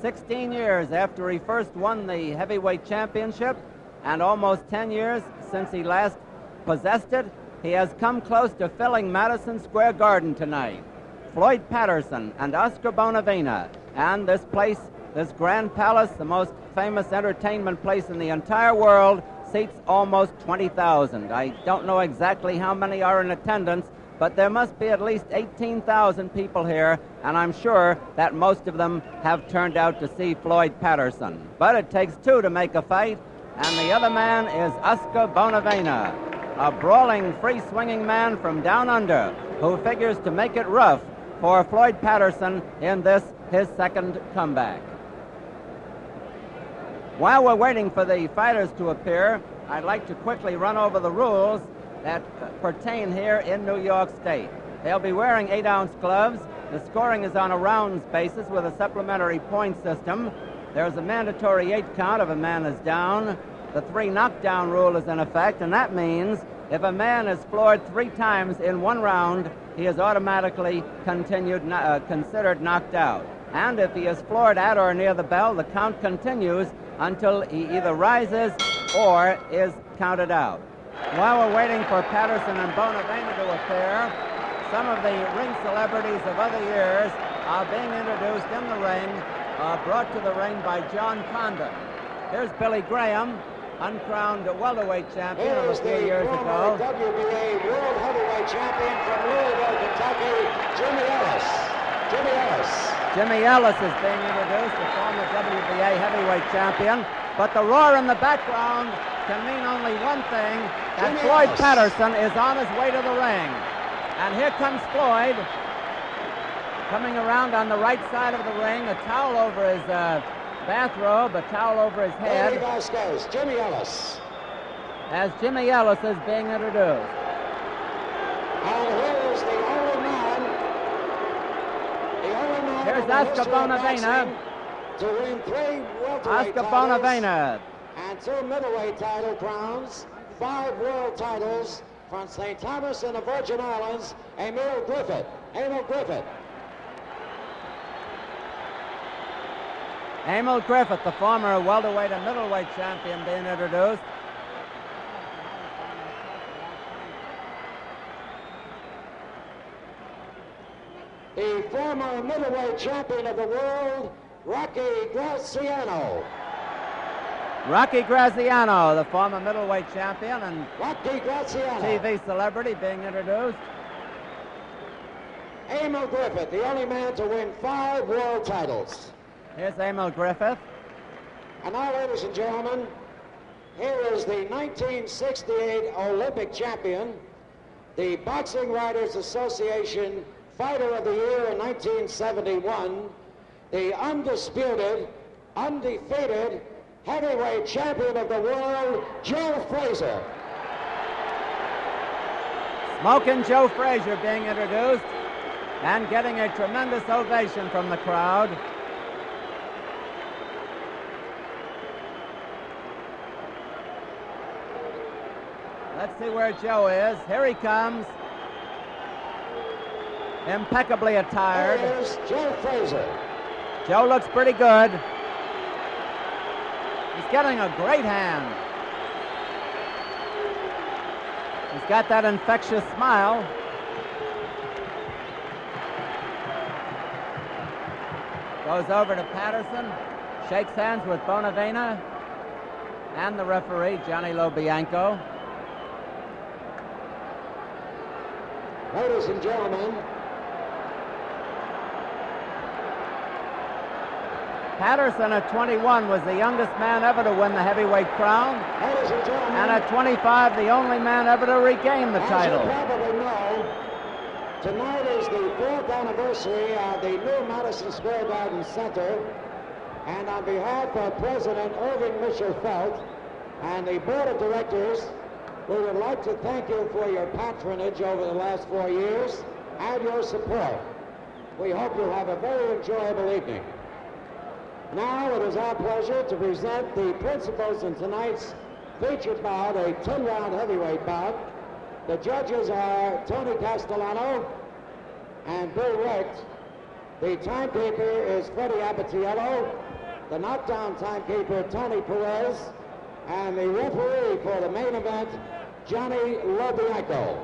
16 years after he first won the heavyweight championship and almost 10 years since he last possessed it, he has come close to filling Madison Square Garden tonight. Floyd Patterson and Oscar Bonavena, and this place, this Grand Palace, the most famous entertainment place in the entire world, seats almost 20,000. I don't know exactly how many are in attendance, but there must be at least 18,000 people here, and I'm sure that most of them have turned out to see Floyd Patterson. But it takes two to make a fight, and the other man is Oscar Bonavena, a brawling, free-swinging man from down under who figures to make it rough for Floyd Patterson in this, his second comeback. While we're waiting for the fighters to appear, I'd like to quickly run over the rules that pertain here in New York State. They'll be wearing 8-ounce gloves. The scoring is on a rounds basis with a supplementary point system. There's a mandatory 8 count if a man is down. The 3 knockdown rule is in effect, and that means if a man is floored 3 times in one round, he is automatically considered knocked out. And if he is floored at or near the bell, the count continues until he either rises or is counted out. While we're waiting for Patterson and Bonavena to appear, some of the ring celebrities of other years are being introduced in the ring, brought to the ring by John Condon. Here's Billy Graham, uncrowned welterweight champion of a few years ago. WBA World Heavyweight Champion from Louisville, Kentucky, Jimmy Ellis. Jimmy Ellis. Jimmy Ellis is being introduced, the former WBA heavyweight champion. But the roar in the background can mean only one thing, that Floyd Patterson is on his way to the ring. And here comes Floyd, coming around on the right side of the ring, a towel over his bathrobe, a towel over his head. Jimmy Ellis. As Jimmy Ellis is being introduced. And here is the only man here's Oscar Bonavena. To win 3 welterweight Oscar titles Bonavena. and 2 middleweight title crowns, 5 world titles from St. Thomas and the Virgin Islands, Emil Griffith. Emil Griffith. Emil Griffith, the former welterweight and middleweight champion, being introduced. The former middleweight champion of the world, Rocky Graziano. Rocky Graziano, the former middleweight champion and Rocky Graziano. TV celebrity, being introduced. Emil Griffith, the only man to win 5 world titles. Here's Emil Griffith. And now, ladies and gentlemen, here is the 1968 Olympic champion, the Boxing Writers Association Fighter of the Year in 1971, the undisputed, undefeated heavyweight champion of the world, Joe Frazier. Smoking Joe Frazier being introduced and getting a tremendous ovation from the crowd. Let's see where Joe is. Here he comes. Impeccably attired. Here's Joe Frazier. Joe looks pretty good. He's getting a great hand. He's got that infectious smile. Goes over to Patterson, shakes hands with Bonavena and the referee, Johnny Lobianco. Ladies and gentlemen, Patterson at 21 was the youngest man ever to win the heavyweight crown. ladies and gentlemen, And at 25, the only man ever to regain the title. as you probably know, tonight is the 4th anniversary of the new Madison Square Garden Center. And on behalf of President Irving Mitchell Felt and the Board of Directors, we would like to thank you for your patronage over the last 4 years and your support. We hope you have a very enjoyable evening. Now it is our pleasure to present the principals in tonight's featured bout, a 10-round heavyweight bout. The judges are Tony Castellano and Bill Recht. The timekeeper is Freddie Abatiello, the knockdown timekeeper Tony Perez, and the referee for the main event, Johnny Lobianco.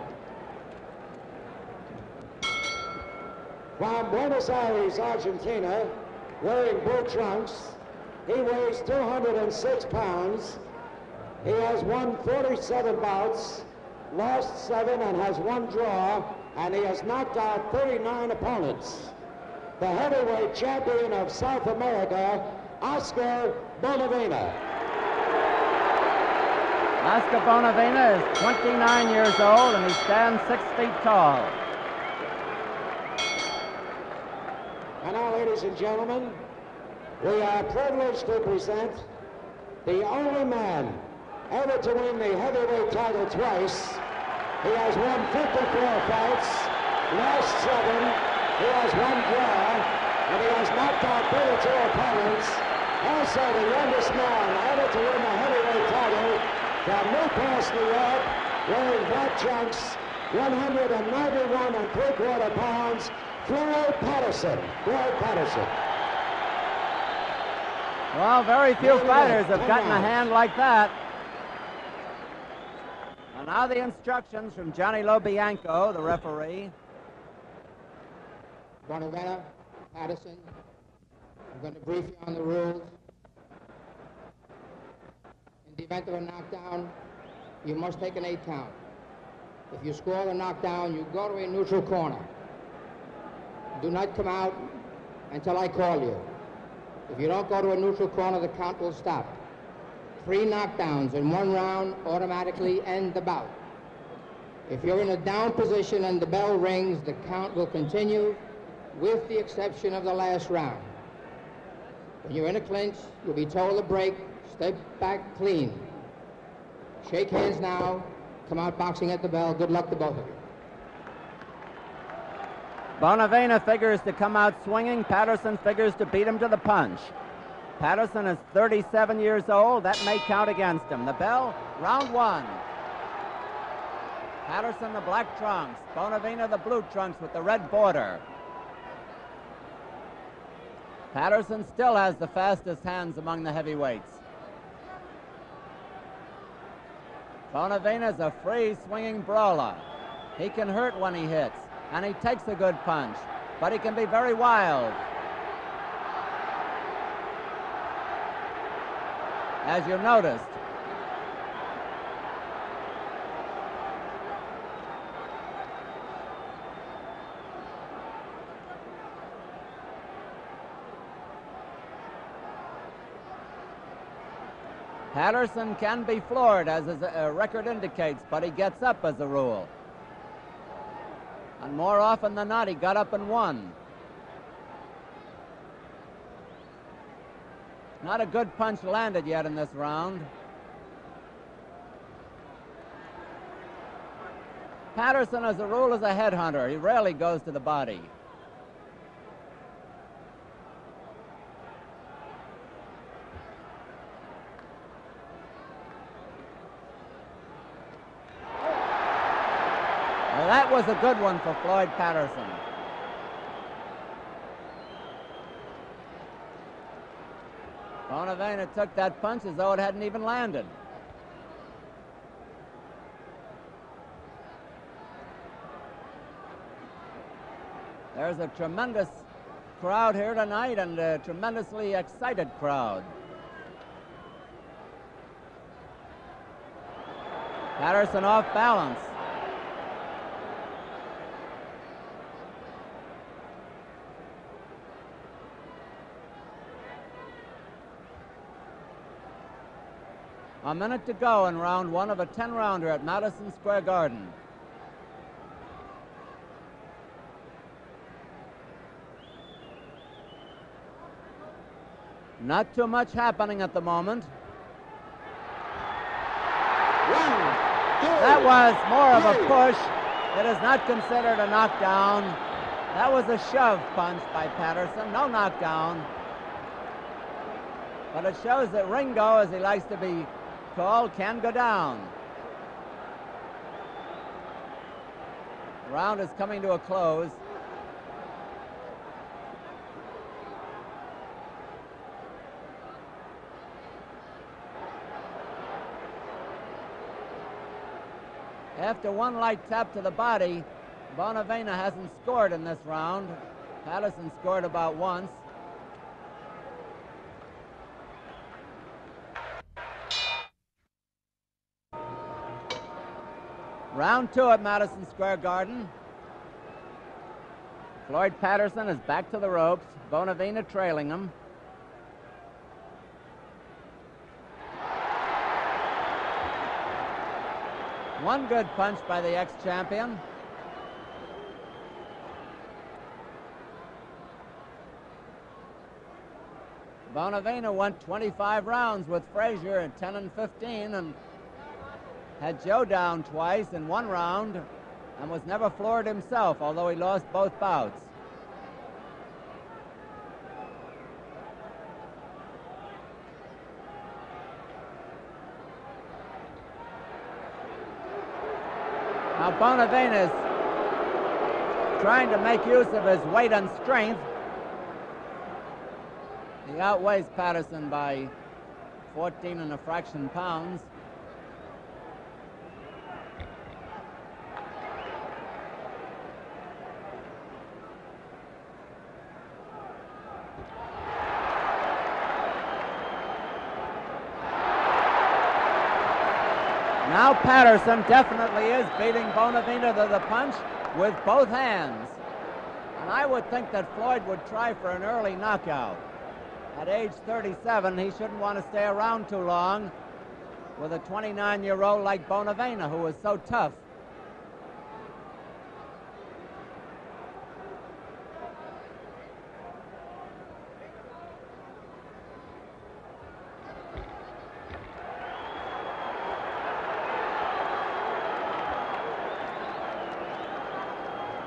From Buenos Aires, Argentina, wearing blue trunks, he weighs 206 pounds. He has won 47 bouts, lost 7 and has 1 draw, and he has knocked out 39 opponents. The heavyweight champion of South America, Oscar Bonavena. Oscar Bonavena is 29 years old and he stands 6 feet tall. And now, ladies and gentlemen, we are privileged to present the only man ever to win the heavyweight title twice. He has won 54 fights, lost 7, he has 1 draw, and he has knocked out 32 opponents. Also the youngest man ever to win the heavyweight title from Newport, New York, wearing black trunks, 191 3/4 pounds, Floyd Patterson. Floyd Patterson. Well, very few fighters have gotten a hand like that. And now the instructions from Johnny Lobianco, the referee. Bonavena, Patterson, I'm going to brief you on the rules. In the event of a knockdown, you must take an 8 count. If you score the knockdown, you go to a neutral corner. Do not come out until I call you. If you don't go to a neutral corner, the count will stop. 3 knockdowns in 1 round automatically end the bout. If you're in a down position and the bell rings, the count will continue with the exception of the last round. When you're in a clinch, you'll be told to break, step back clean. Shake hands now, come out boxing at the bell. Good luck to both of you. Bonavena figures to come out swinging. Patterson figures to beat him to the punch. Patterson is 37 years old. That may count against him. The bell, round 1. Patterson the black trunks. Bonavena the blue trunks with the red border. Patterson still has the fastest hands among the heavyweights. Bonavena's a free swinging brawler. He can hurt when he hits, and he takes a good punch, but he can be very wild. As you noticed, Patterson can be floored, as his record indicates, but he gets up as a rule. And more often than not, he got up and won. Not a good punch landed yet in this round. Patterson, as a rule, is a headhunter. He rarely goes to the body. Well, that was a good one for Floyd Patterson. Bonavena took that punch as though it hadn't even landed. There's a tremendous crowd here tonight, and a tremendously excited crowd. Patterson off balance. A minute to go in round 1 of a 10-rounder at Madison Square Garden. Not too much happening at the moment. That was more of a push. It is not considered a knockdown. That was a shove punch by Patterson. No knockdown. But it shows that Ringo, as he likes to be called, can go down. The round is coming to a close. After one light tap to the body, Bonavena hasn't scored in this round. Patterson scored about once. Round 2 at Madison Square Garden. Floyd Patterson is back to the ropes. Bonavena trailing him. One good punch by the ex-champion. Bonavena went 25 rounds with Frazier at 10 and 15 and had Joe down twice in one round and was never floored himself, although he lost both bouts. Now Bonavena is trying to make use of his weight and strength. He outweighs Patterson by 14 and a fraction pounds. Now Patterson definitely is beating Bonavena to the punch with both hands. And I would think that Floyd would try for an early knockout. At age 37, he shouldn't want to stay around too long with a 29-year-old like Bonavena, who is so tough.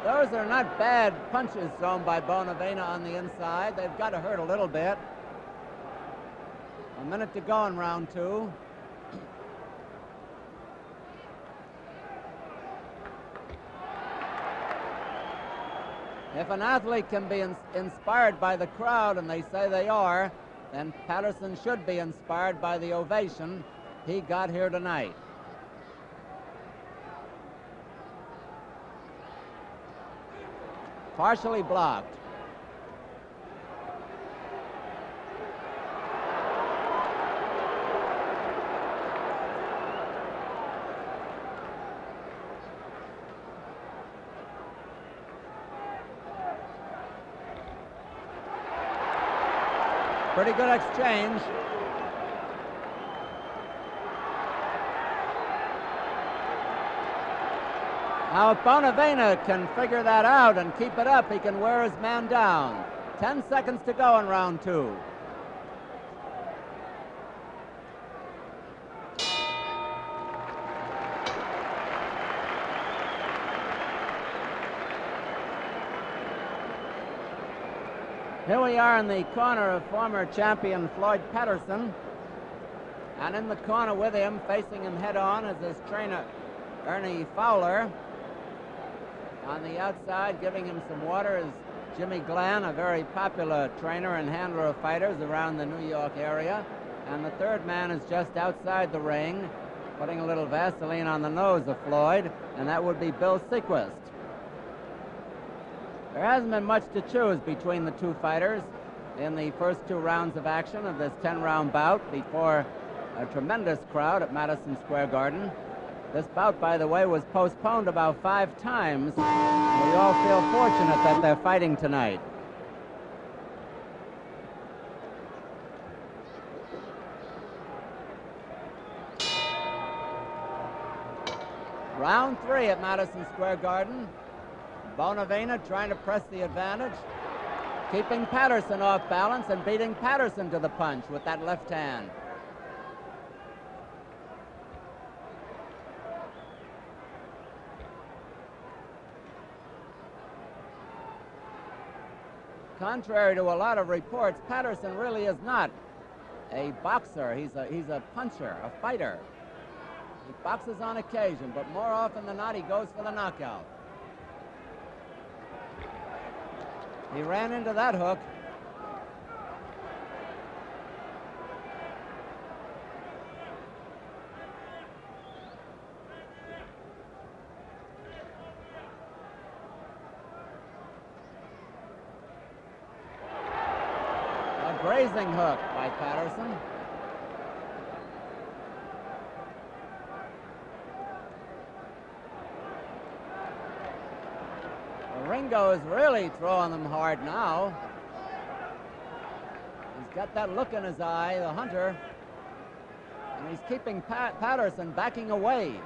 Those are not bad punches thrown by Bonavena on the inside. They've got to hurt a little bit. A minute to go in round 2. If an athlete can be inspired by the crowd, and they say they are, then Patterson should be inspired by the ovation he got here tonight. Partially blocked. Pretty good exchange. Now, if Bonavena can figure that out and keep it up, he can wear his man down. 10 seconds to go in round 2. Here we are in the corner of former champion Floyd Patterson. And in the corner with him, facing him head-on, is his trainer, Ernie Fowler. On the outside, giving him some water, is Jimmy Glenn, a very popular trainer and handler of fighters around the New York area. And the third man is just outside the ring, putting a little Vaseline on the nose of Floyd, and that would be Bill Sequist. There hasn't been much to choose between the two fighters in the first 2 rounds of action of this 10-round bout before a tremendous crowd at Madison Square Garden. This bout, by the way, was postponed about 5 times. We all feel fortunate that they're fighting tonight. Round 3 at Madison Square Garden. Bonavena trying to press the advantage, keeping Patterson off balance and beating Patterson to the punch with that left hand. Contrary to a lot of reports, Patterson really is not a boxer. He's a puncher, a fighter. He boxes on occasion, but more often than not, he goes for the knockout. He ran into that hook. grazing hook by Patterson. Ringo is really throwing them hard now. He's got that look in his eye, the hunter, and he's keeping Patterson backing away.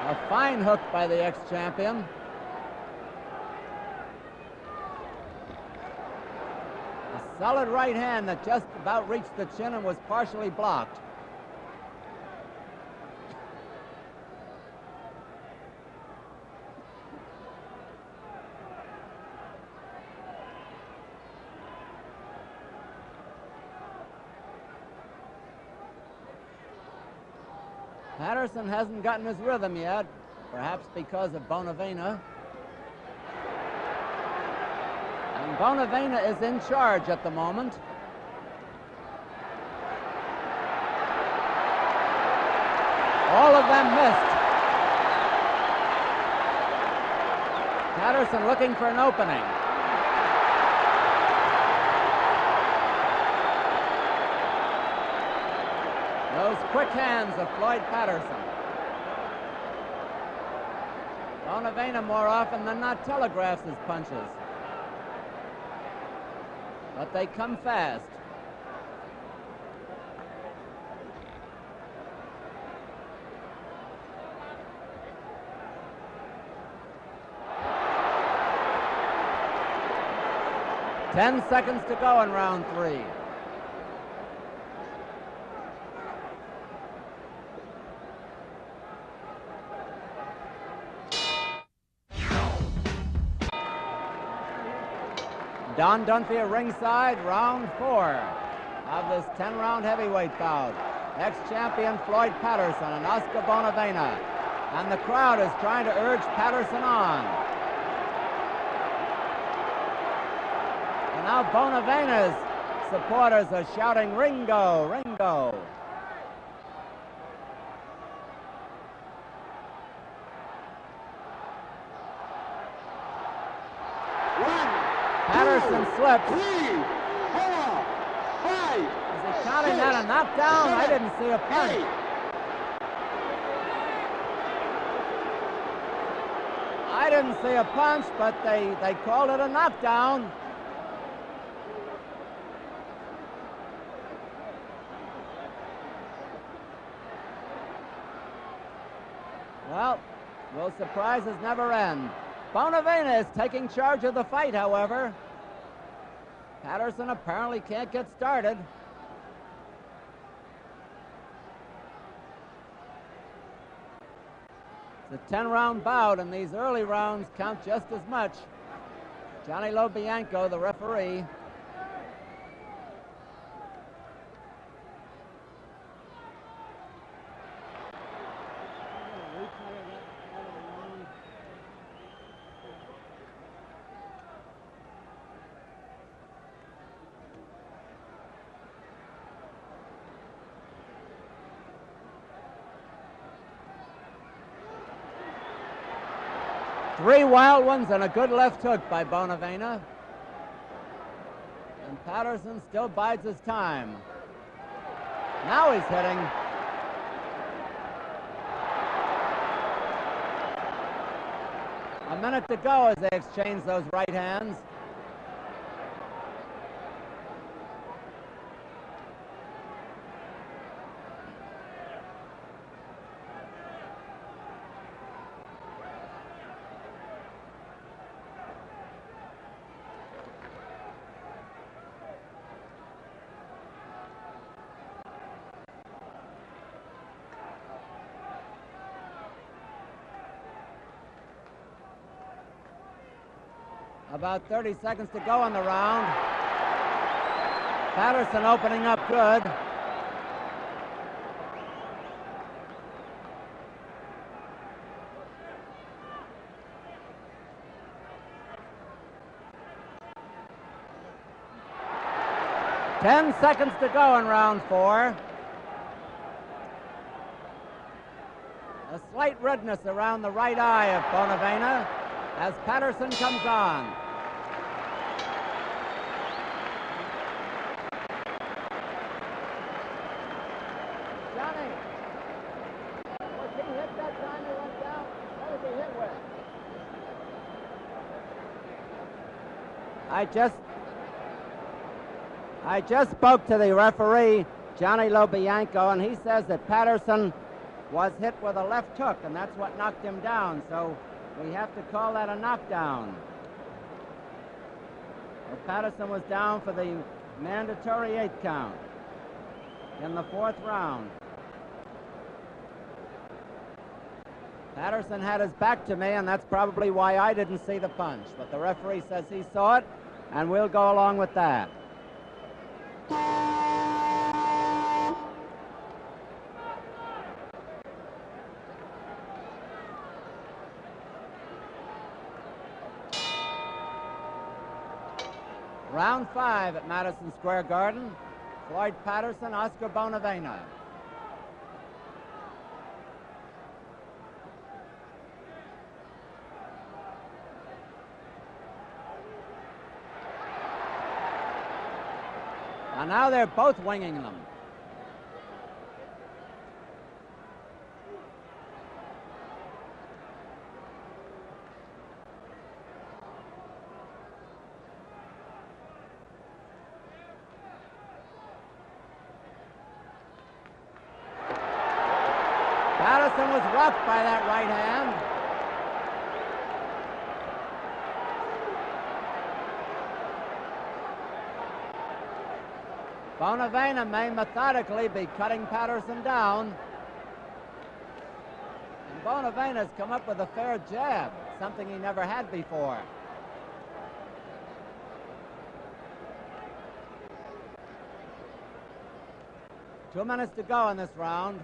A fine hook by the ex-champion. Solid right hand that just about reached the chin and was partially blocked. Patterson hasn't gotten his rhythm yet, perhaps because of Bonavena. And Bonavena is in charge at the moment. All of them missed. Patterson looking for an opening. Those quick hands of Floyd Patterson. Bonavena more often than not telegraphs his punches. But they come fast. Ten seconds to go in round 3. Don Dunphy at ringside, round 4 of this 10-round heavyweight bout. Ex-champion Floyd Patterson and Oscar Bonavena. And the crowd is trying to urge Patterson on. And now Bonavena's supporters are shouting, "Ringo, Ringo." Patterson slipped. 3, 4, 5. Is he counting that a knockdown? I didn't see a punch. I didn't see a punch, but they called it a knockdown. Well, will surprises never end? Bonavena is taking charge of the fight, however. Patterson apparently can't get started. It's a 10-round bout, and these early rounds count just as much. Johnny Lobianco, the referee. Three wild ones and a good left hook by Bonavena. And Patterson still bides his time. Now he's hitting. A minute to go as they exchange those right hands. About 30 seconds to go in the round. Patterson opening up good. Ten seconds to go in round 4. A slight redness around the right eye of Bonavena as Patterson comes on. Johnny, was he hit that time he went down? What was he hit with? I just spoke to the referee, Johnny Lobianco, and he says that Patterson was hit with a left hook, and that's what knocked him down, so we have to call that a knockdown. Well, Patterson was down for the mandatory 8 count in the 4th round. Patterson had his back to me, and that's probably why I didn't see the punch, but the referee says he saw it, and we'll go along with that. Round 5 at Madison Square Garden. Floyd Patterson, Oscar Bonavena. And now they're both winging them. Patterson was rocked by that right hand. Bonavena may methodically be cutting Patterson down. And Bonavena's come up with a fair jab, something he never had before. Two minutes to go in this round.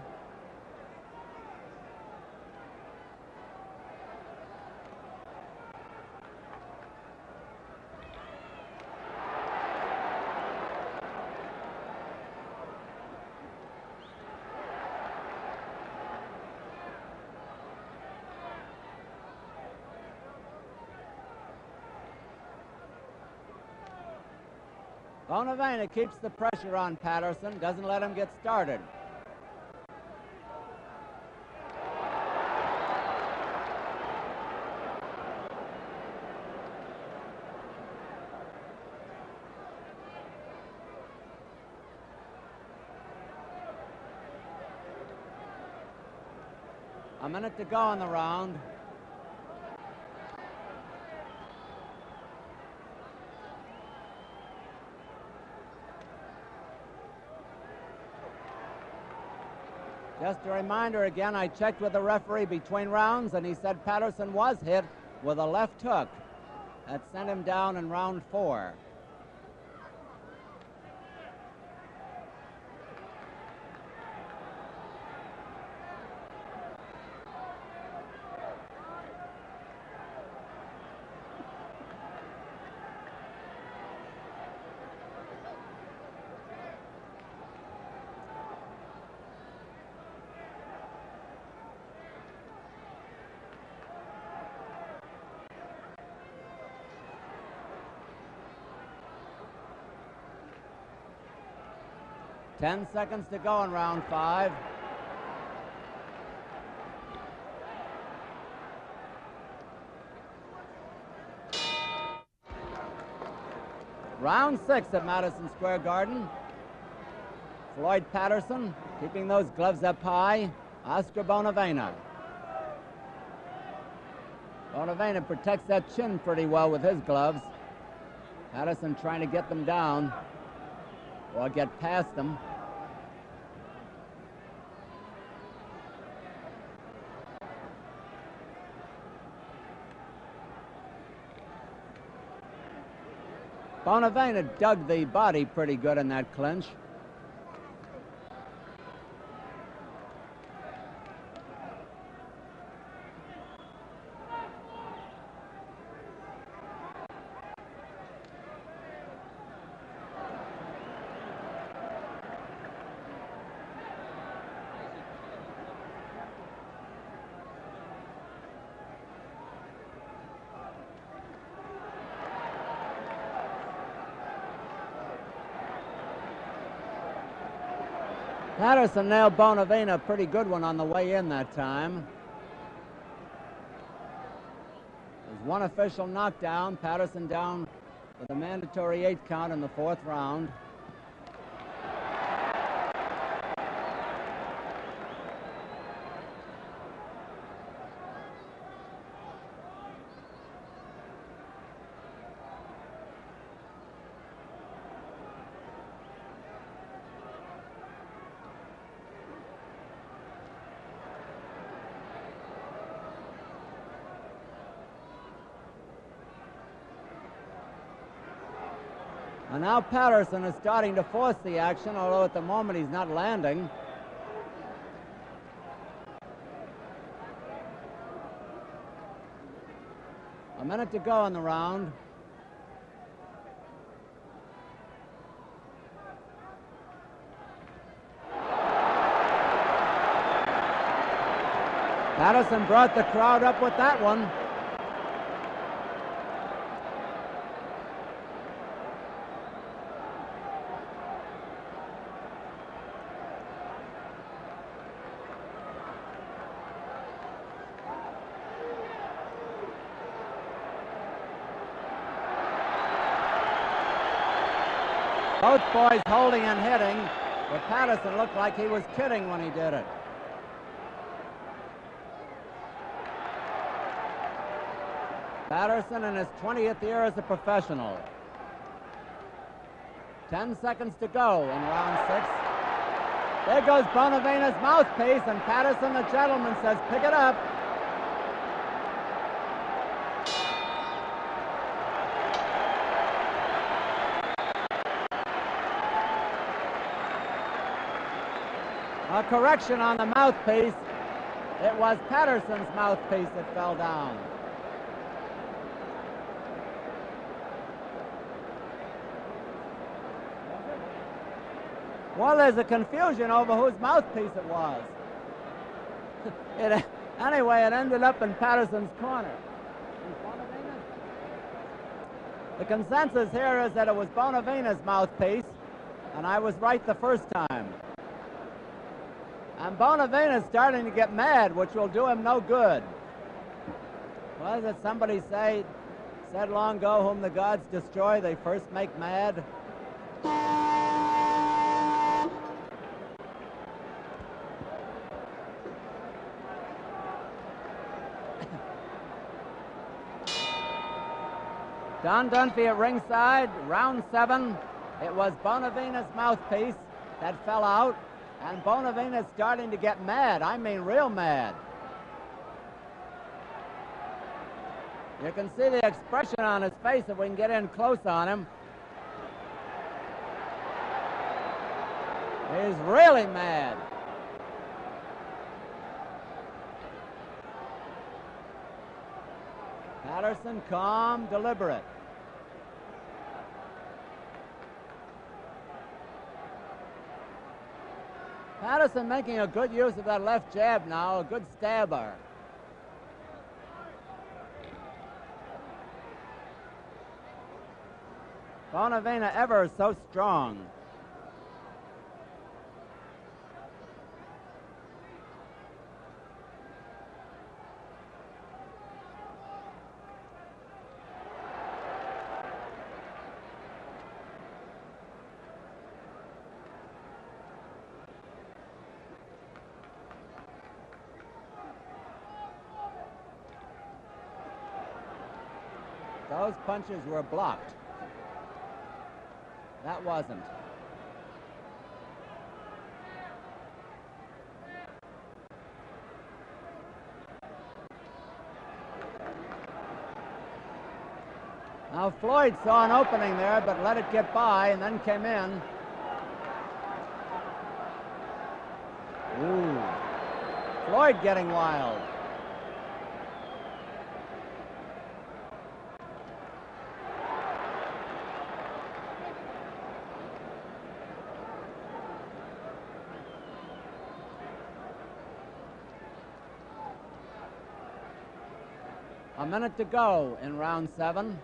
Bonavena keeps the pressure on Patterson, doesn't let him get started. A minute to go in the round. Just a reminder again, I checked with the referee between rounds, and he said Patterson was hit with a left hook. That sent him down in round 4. Ten seconds to go in round 5. Round 6 at Madison Square Garden. Floyd Patterson keeping those gloves up high. Oscar Bonavena. Bonavena protects that chin pretty well with his gloves. Patterson trying to get them down or get past them. Bonavena dug the body pretty good in that clinch. Patterson nailed Bonavena, a pretty good one on the way in that time. There's one official knockdown. Patterson down with a mandatory 8 count in the 4th round. And now Patterson is starting to force the action, although at the moment he's not landing. A minute to go in the round. Patterson brought the crowd up with that one. Both boys holding and hitting, but Patterson looked like he was kidding when he did it. Patterson in his 20th year as a professional. 10 seconds to go in round 6. There goes Bonavena's mouthpiece, and Patterson, the gentleman, says, pick it up. A correction on the mouthpiece. It was Patterson's mouthpiece that fell down. Well, there's a confusion over whose mouthpiece it was. Anyway, it ended up in Patterson's corner. The consensus here is that it was Bonavena's mouthpiece, and I was right the first time. And Bonavena's starting to get mad, which will do him no good. What did somebody said long ago, whom the gods destroy, they first make mad? Don Dunphy at ringside, round 7. It was Bonavena's mouthpiece that fell out. And Bonavena's starting to get mad. I mean, real mad. You can see the expression on his face if we can get in close on him. He's really mad. Patterson, calm, deliberate. Patterson making a good use of that left jab now, a good stabber. Bonavena ever so strong. Those punches were blocked. That wasn't. Now Floyd saw an opening there, but let it get by and then came in. Ooh. Floyd getting wild. A minute to go in round 7.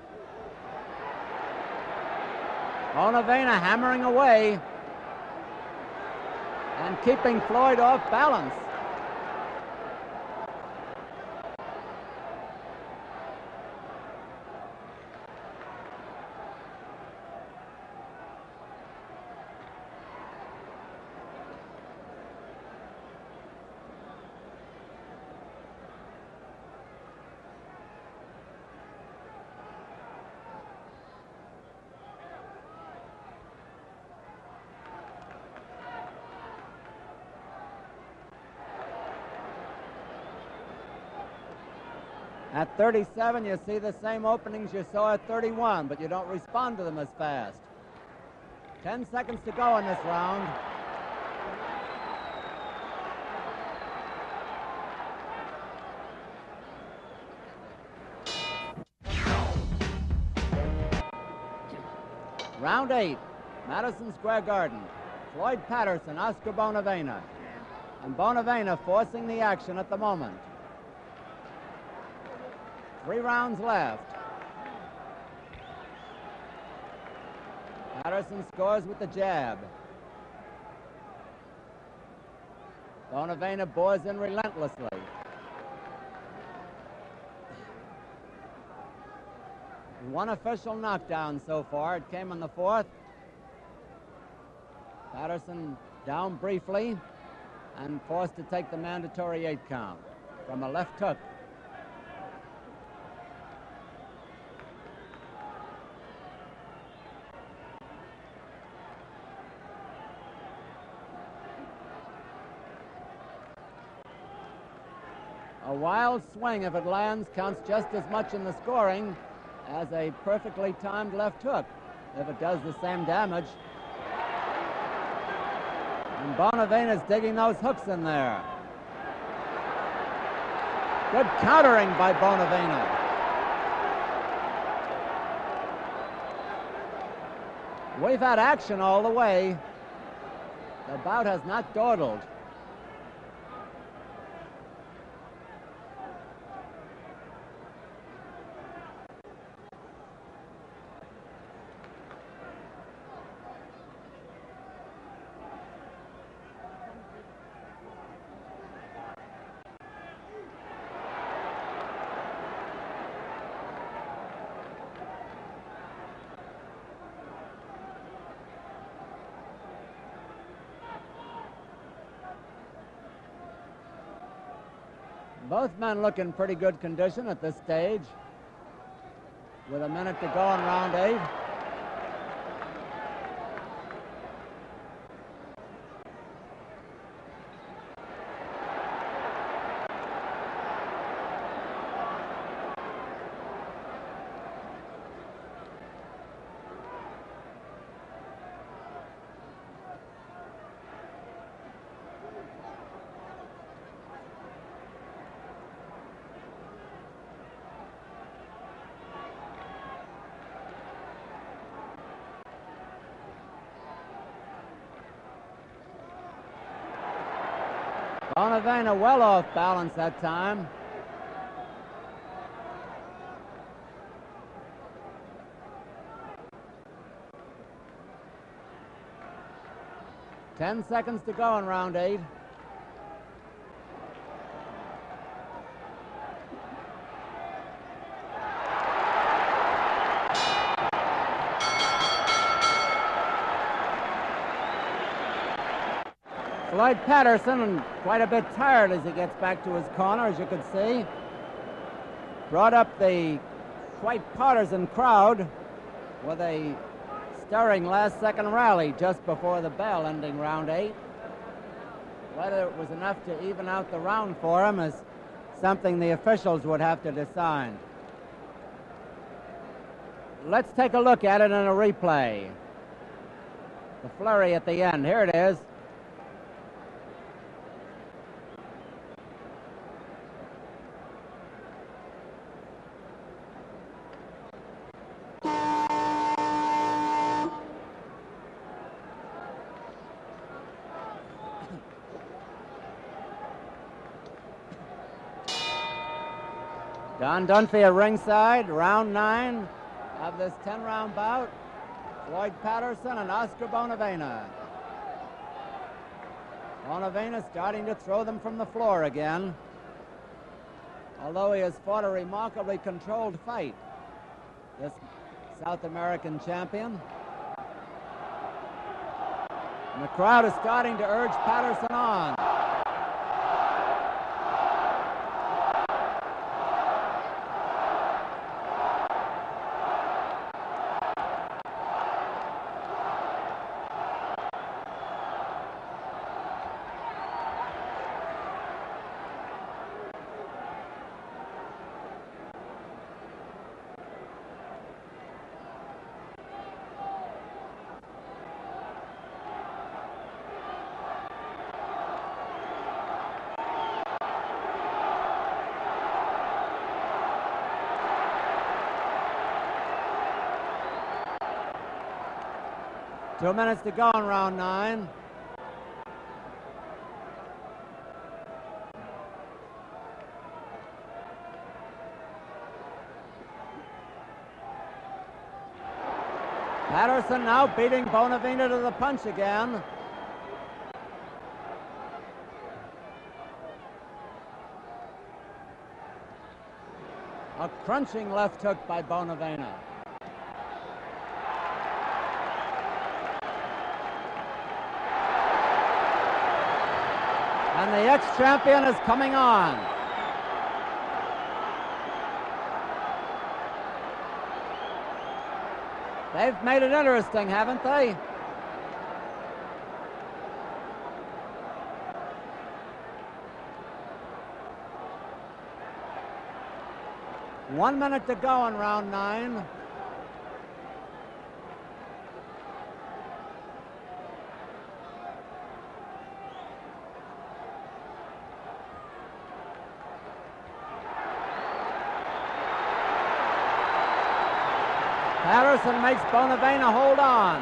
Bonavena hammering away. and keeping Floyd off balance. At 37, you see the same openings you saw at 31, but you don't respond to them as fast. 10 seconds to go in this round. Round 8, Madison Square Garden. Floyd Patterson, Oscar Bonavena. And Bonavena forcing the action at the moment. 3 rounds left. Patterson scores with the jab. Bonavena bores in relentlessly. One official knockdown so far. It came in the 4th. Patterson down briefly and forced to take the mandatory 8 count from a left hook. A wild swing, if it lands, counts just as much in the scoring as a perfectly timed left hook, if it does the same damage. And Bonavena's digging those hooks in there. Good countering by Bonavena. We've had action all the way. The bout has not dawdled. Both men look in pretty good condition at this stage, with a minute to go in round 8. Bonavena well off balance that time. Ten seconds to go in round 8. Floyd Patterson, quite a bit tired as he gets back to his corner, as you can see. Brought up the quite partisan crowd with a stirring last-second rally just before the bell, ending round 8. Whether it was enough to even out the round for him is something the officials would have to decide. Let's take a look at it in a replay. The flurry at the end. Here it is. Don Dunphy at ringside, round 9 of this 10-round bout. Floyd Patterson and Oscar Bonavena. Bonavena starting to throw them from the floor again. Although he has fought a remarkably controlled fight, this South American champion. And the crowd is starting to urge Patterson on. Two minutes to go in round 9. Patterson now beating Bonavena to the punch again. A crunching left hook by Bonavena. And the ex-champion is coming on. They've made it interesting, haven't they? One minute to go in round 9. Patterson makes Bonavena hold on.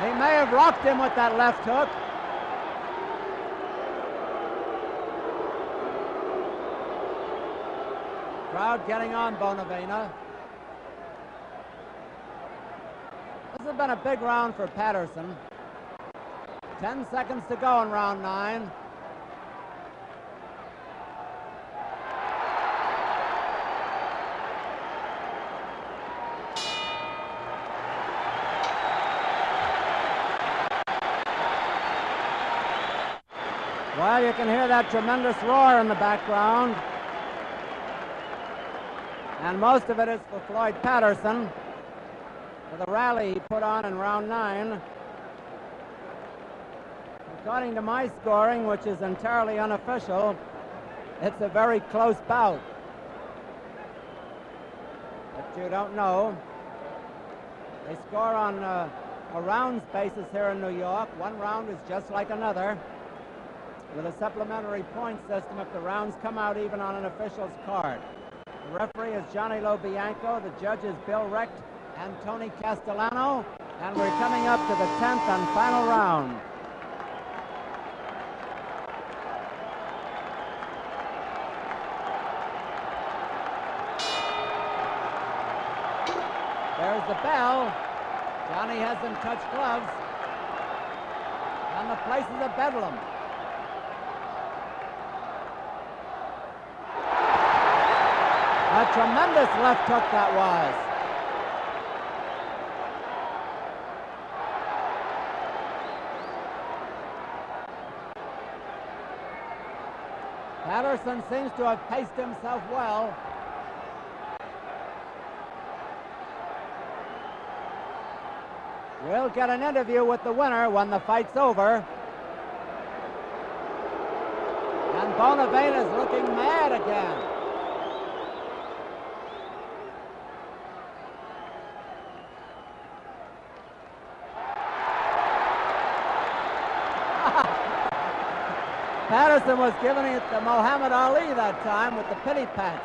He may have rocked him with that left hook. Crowd getting on Bonavena. This has been a big round for Patterson. 10 seconds to go in round 9. Well, you can hear that tremendous roar in the background. And most of it is for Floyd Patterson for the rally he put on in round 9. According to my scoring, which is entirely unofficial, it's a very close bout. But you don't know. They score on a rounds basis here in New York. One round is just like another, with a supplementary point system if the rounds come out even on an official's card. The referee is Johnny Lobianco. The judge is Bill Recht and Tony Castellano. And we're coming up to the 10th and final round. There's the bell. Johnny hasn't touched gloves. And the place is a bedlam. A tremendous left hook that was. Patterson seems to have paced himself well. We'll get an interview with the winner when the fight's over. And Bonavena is looking mad again. Patterson was giving it to Muhammad Ali that time with the pity pats,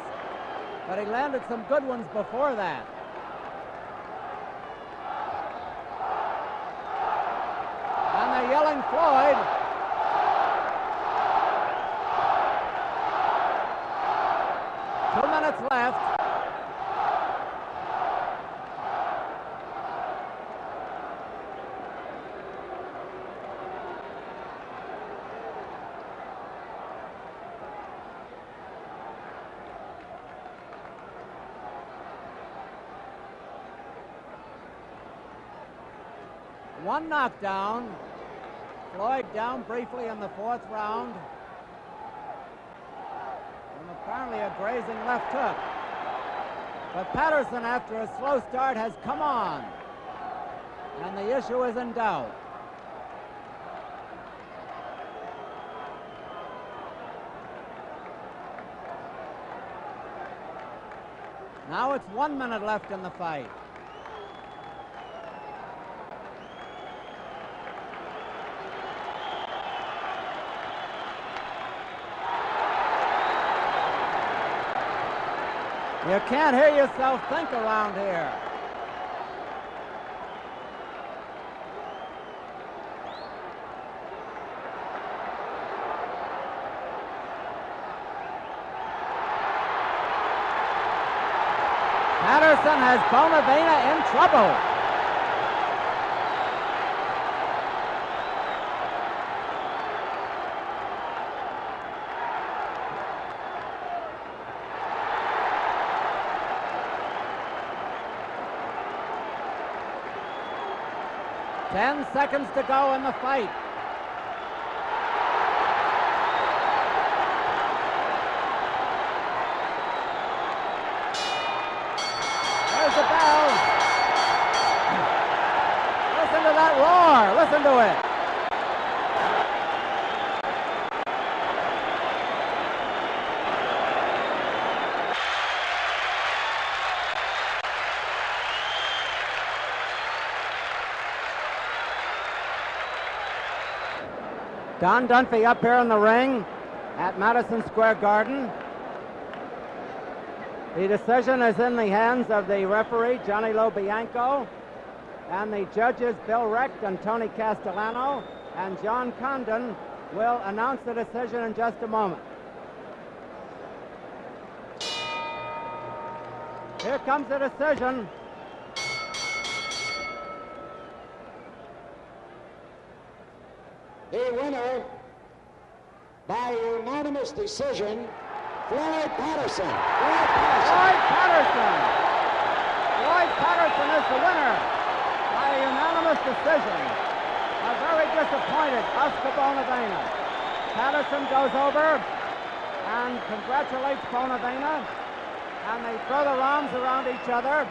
but he landed some good ones before that. And they're yelling Floyd. One knockdown. Floyd down briefly in the 4th round. And apparently a grazing left hook. But Patterson, after a slow start, has come on. And the issue is in doubt. Now it's 1 minute left in the fight. You can't hear yourself think around here. Patterson has Bonavena in trouble. Ten seconds to go in the fight. There's the bell. Listen to that roar. Listen to it. Don Dunphy up here in the ring at Madison Square Garden. The decision is in the hands of the referee, Johnny Lobianco, and the judges, Bill Recht and Tony Castellano, and John Condon will announce the decision in just a moment. Here comes the decision. The winner, by unanimous decision, Floyd Patterson. Floyd Patterson. Floyd Patterson is the winner by a unanimous decision. A very disappointed Oscar Bonavena. Patterson goes over and congratulates Bonavena, and they throw their arms around each other.